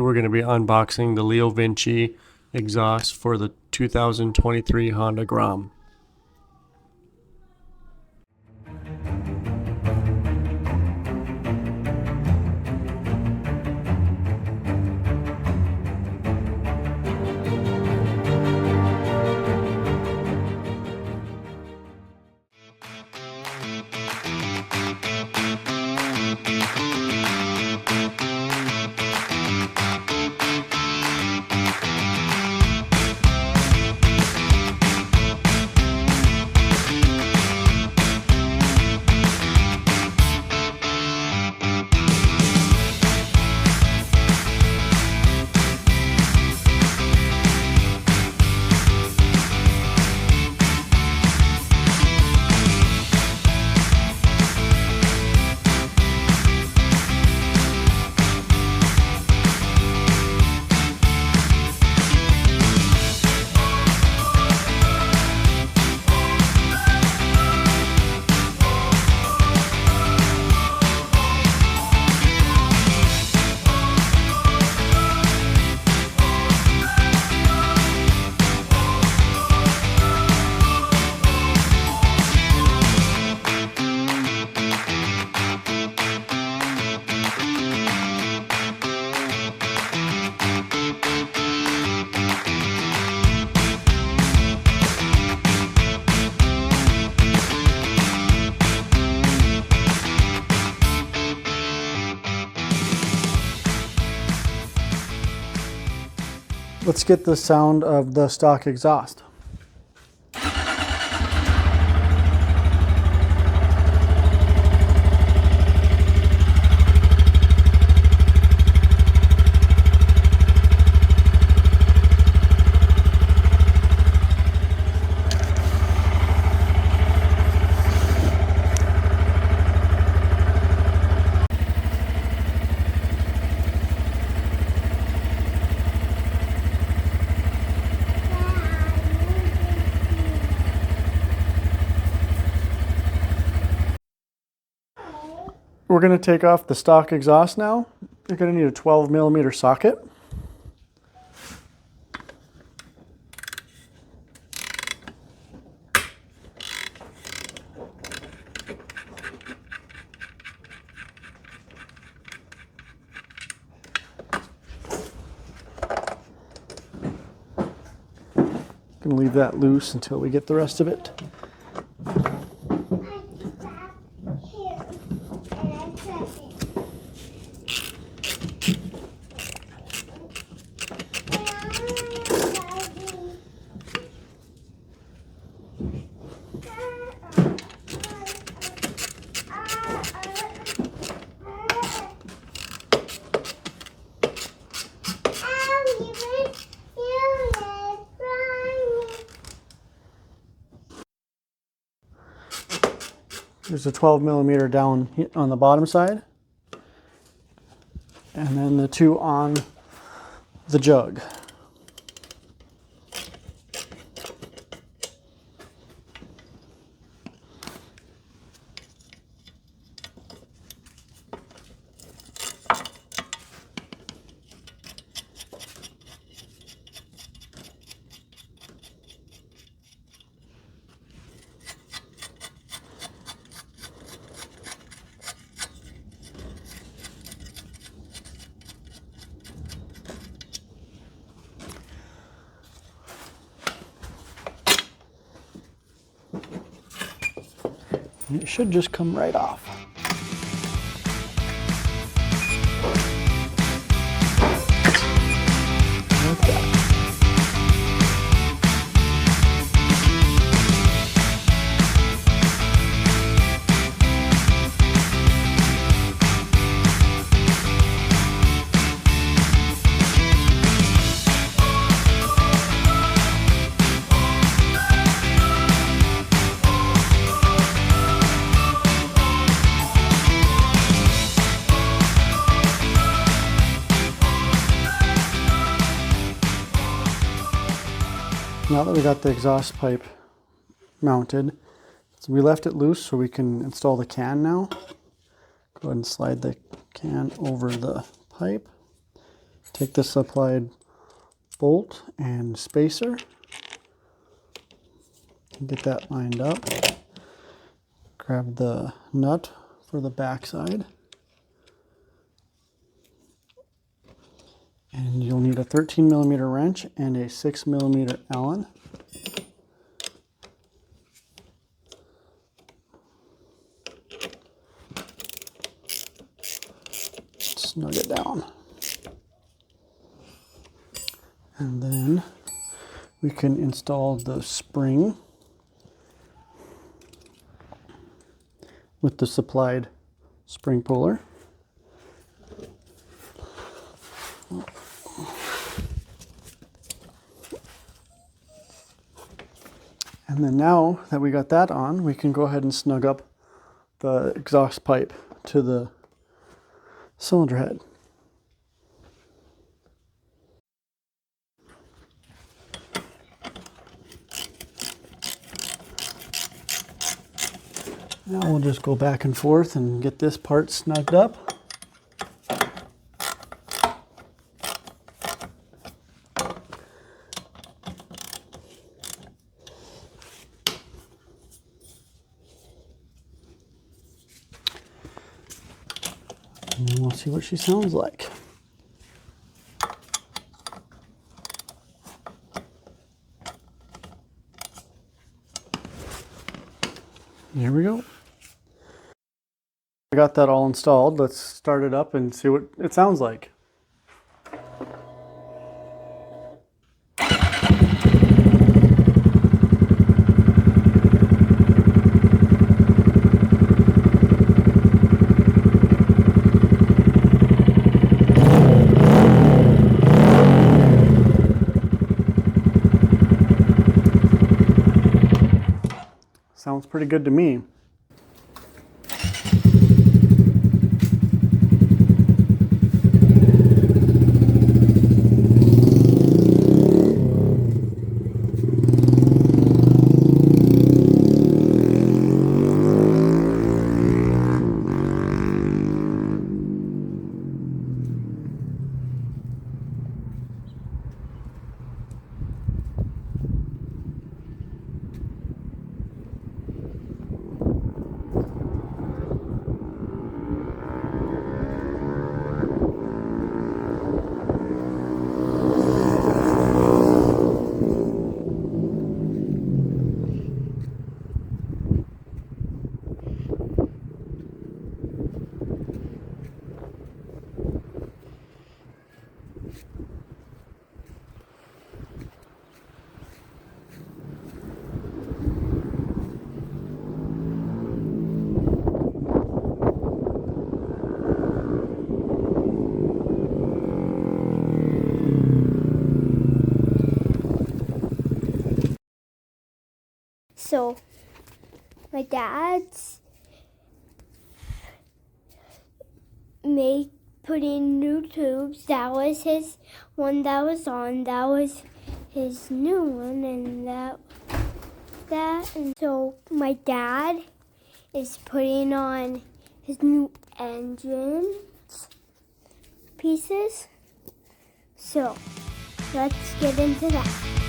We're going to be unboxing the LeoVince exhaust for the 2023 Honda Grom. Let's get the sound of the stock exhaust. We're going to take off the stock exhaust now. You're going to need a 12mm socket. Going to leave that loose until we get the rest of it. There's a 12mm down on the bottom side, and then the two on the jug. It should just come right off. Like that. Now that we got the exhaust pipe mounted, so we left it loose so we can install the can now. Go ahead and slide the can over the pipe. Take the supplied bolt and spacer, get that lined up. Grab the nut for the back side. And you'll need a 13mm wrench and a 6mm Allen. Snug it down. And then we can install the spring with the supplied spring puller. And then now that we got that on, we can go ahead and snug up the exhaust pipe to the cylinder head. Now we'll just go back and forth and get this part snugged up. And then we'll see what she sounds like. Here we go. I got that all installed. Let's start it up and see what it sounds like. Sounds pretty good to me. So, my dad's put in new tubes. That was his one that was on. That was his new one, and and so my dad is putting on his new engine pieces. So, let's get into that.